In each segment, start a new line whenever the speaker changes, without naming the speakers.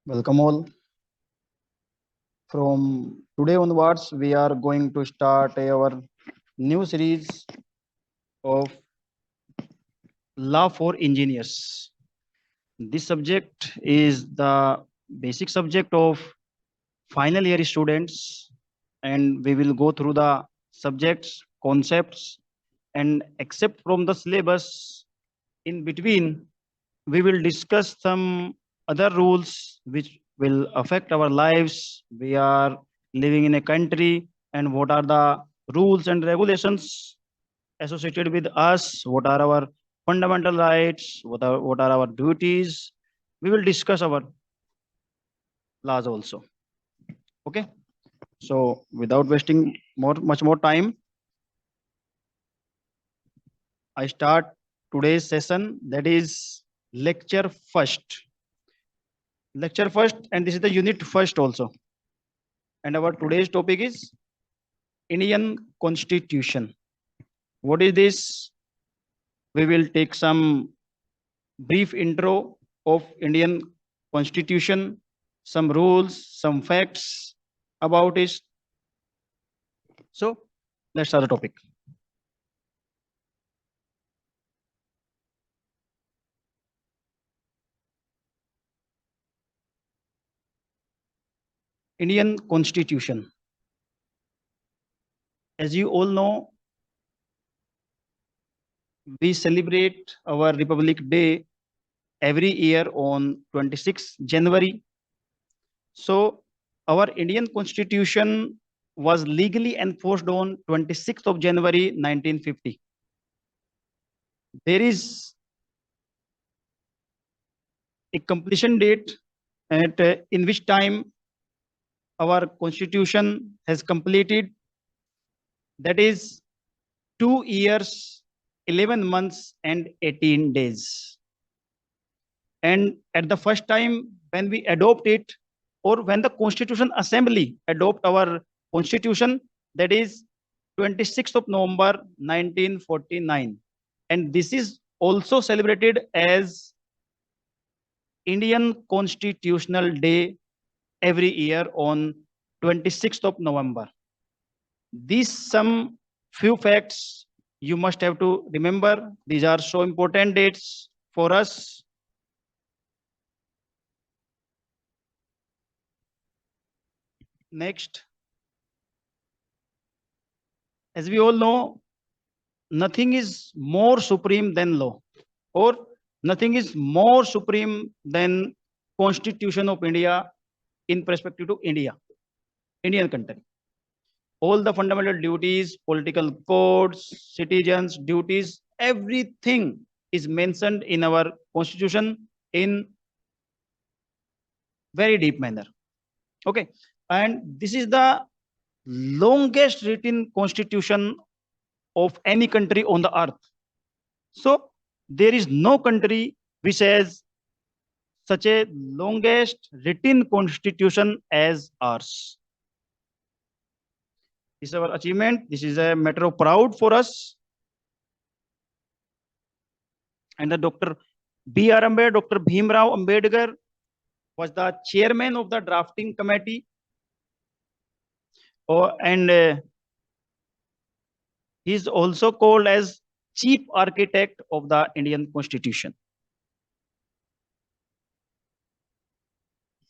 Welcome all. From today onwards, we are going to start our new series of Law for Engineers. This subject is the basic subject of final year students, and we will go through the subjects, concepts, and except from the syllabus, in between, we will discuss some other rules which will affect our lives. We are living in a country, and what are the rules and regulations associated with us? What are our fundamental rights? What are our duties? We will discuss our laws also. Okay. So without wasting much more time, I start today's session. That is lecture first. Lecture first, and this is the unit first also. And our today's topic is Indian Constitution. What is this? We will take some brief intro of Indian Constitution, some rules, some facts about it. So let's start the topic. Indian Constitution. As you all know, we celebrate our Republic Day every year on 26 January. So our Indian Constitution was legally enforced on 26th of January 1950. There is a completion date at in which time our constitution has completed, that is 2 years, 11 months and 18 days. And at the first time when we adopt it, or when the Constitution Assembly adopt our constitution, that is 26th of November 1949. And this is also celebrated as Indian Constitutional Day every year on 26th of November. These some few facts you must have to remember. These are so important dates for us. Next, as we all know, nothing is more supreme than law, or nothing is more supreme than Constitution of India in perspective to India, Indian country. All the fundamental duties, political codes, citizens' duties, everything is mentioned in our constitution in very deep manner. Okay, and this is the longest written constitution of any country on the earth. So there is no country which has such a longest written constitution as ours. This is our achievement. This is a matter of proud for us. And the Dr. B.R. Ambedkar, Dr. Bhimrao Ambedkar was the chairman of the drafting committee. And he is also called as chief architect of the Indian Constitution.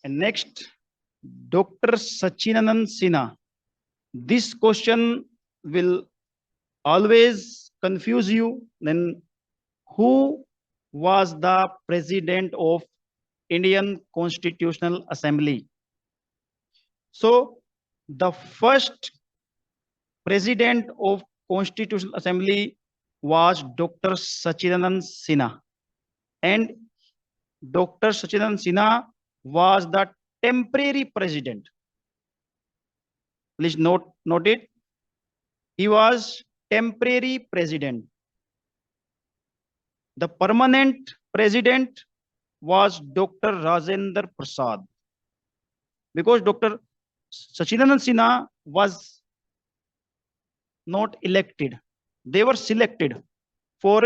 And next, Dr. Sachinandan Sinha. This question will always confuse you. Then who was the president of Indian Constitutional Assembly? So the first president of Constitutional Assembly was Dr. Sachinandan Sinha. And Dr. Sachinandan Sinha was the temporary president. Please note it. He was temporary president. The permanent president was Dr. Rajendra Prasad. Because Dr. Sachinandan Sinha was not elected. They were selected for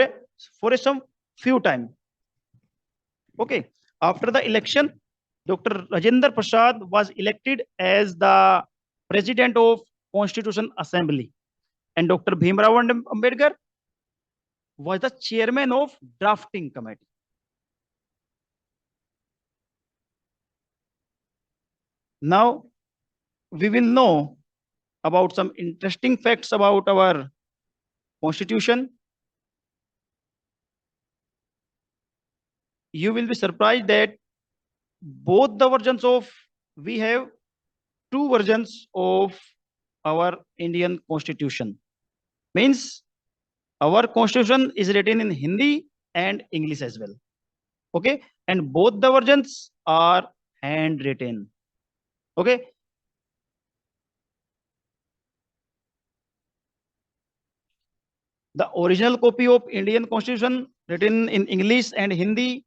some few time. Okay. After the election, Dr. Rajendra Prasad was elected as the president of Constitution Assembly, and Dr. Bhimrao Ambedkar was the chairman of drafting committee. Now we will know about some interesting facts about our constitution. You will be surprised that both the versions of we have two versions of our Indian constitution. Means our constitution is written in Hindi and English as well. Okay, and both the versions are handwritten. Okay, the original copy of Indian constitution written in English and Hindi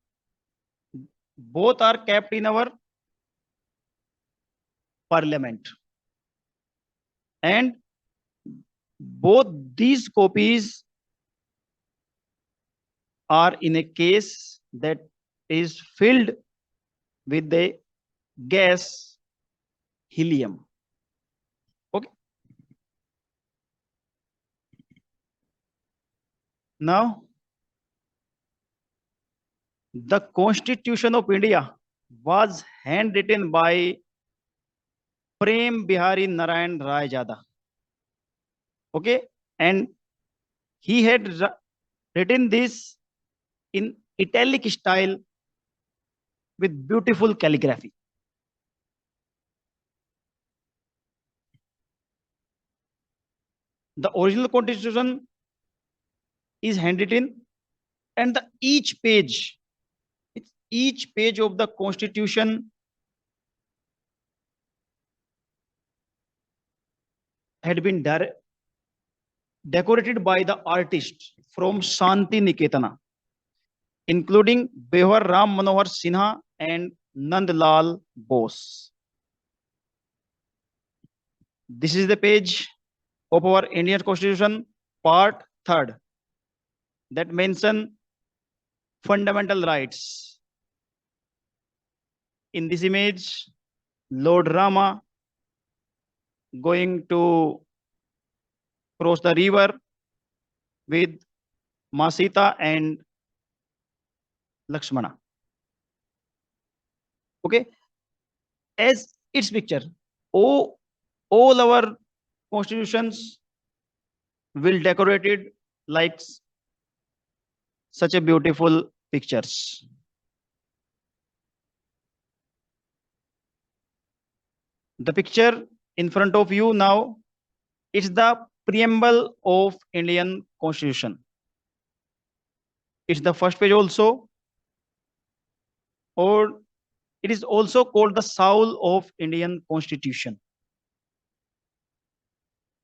both are kept in our parliament, and both these copies are in a case that is filled with the gas helium. Okay. Now, the Constitution of India was handwritten by Prem Bihari Narayan Rayjada. Okay, and he had written this in italic style with beautiful calligraphy. The original constitution is handwritten, and each page of the constitution had been decorated by the artists from Shanti Niketana, including Behar Ram Manohar Sinha and Nandlal Bose. This is the page of our Indian Constitution, part 3rd, that mention fundamental rights. In this image, Lord Rama going to cross the river with Masita and Lakshmana. Okay, as its picture, all our constitutions will decorated like such a beautiful pictures. The picture in front of you now is the preamble of Indian Constitution. It's the first page also, or it is also called the soul of Indian Constitution.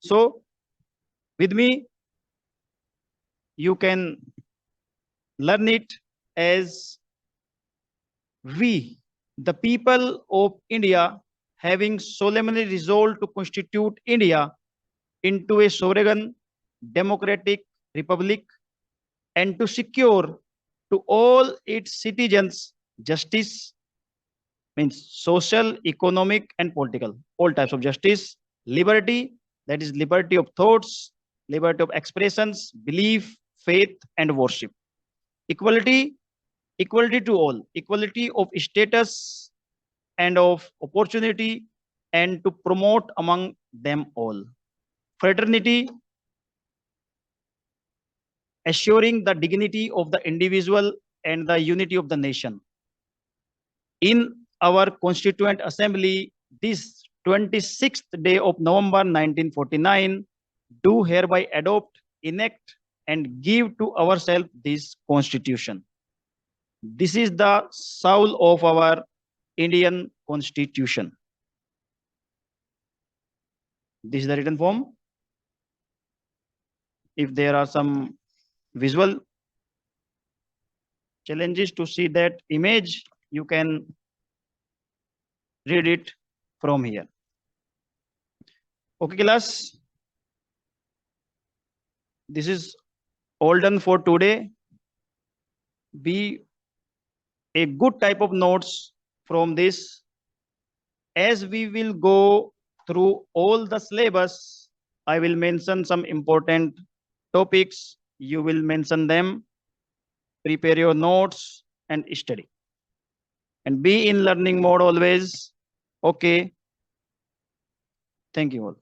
So, with me, you can learn it as we, the people of India, having solemnly resolved to constitute India into a sovereign democratic republic and to secure to all its citizens justice, means social, economic, and political, all types of justice, liberty, that is liberty of thoughts, liberty of expressions, belief, faith, and worship, equality, equality to all, equality of status and of opportunity, and to promote among them all, fraternity, assuring the dignity of the individual and the unity of the nation. In our Constituent Assembly, this 26th day of November 1949, do hereby adopt, enact, and give to ourselves this Constitution. This is the soul of our Indian Constitution. This is the written form. If there are some visual challenges to see that image, you can read it from here. Okay, class. This is all done for today. Be a good type of notes from this. As we will go through all the syllabus, I will mention some important topics. You will mention them, prepare your notes and study. And be in learning mode always. Okay. Thank you all.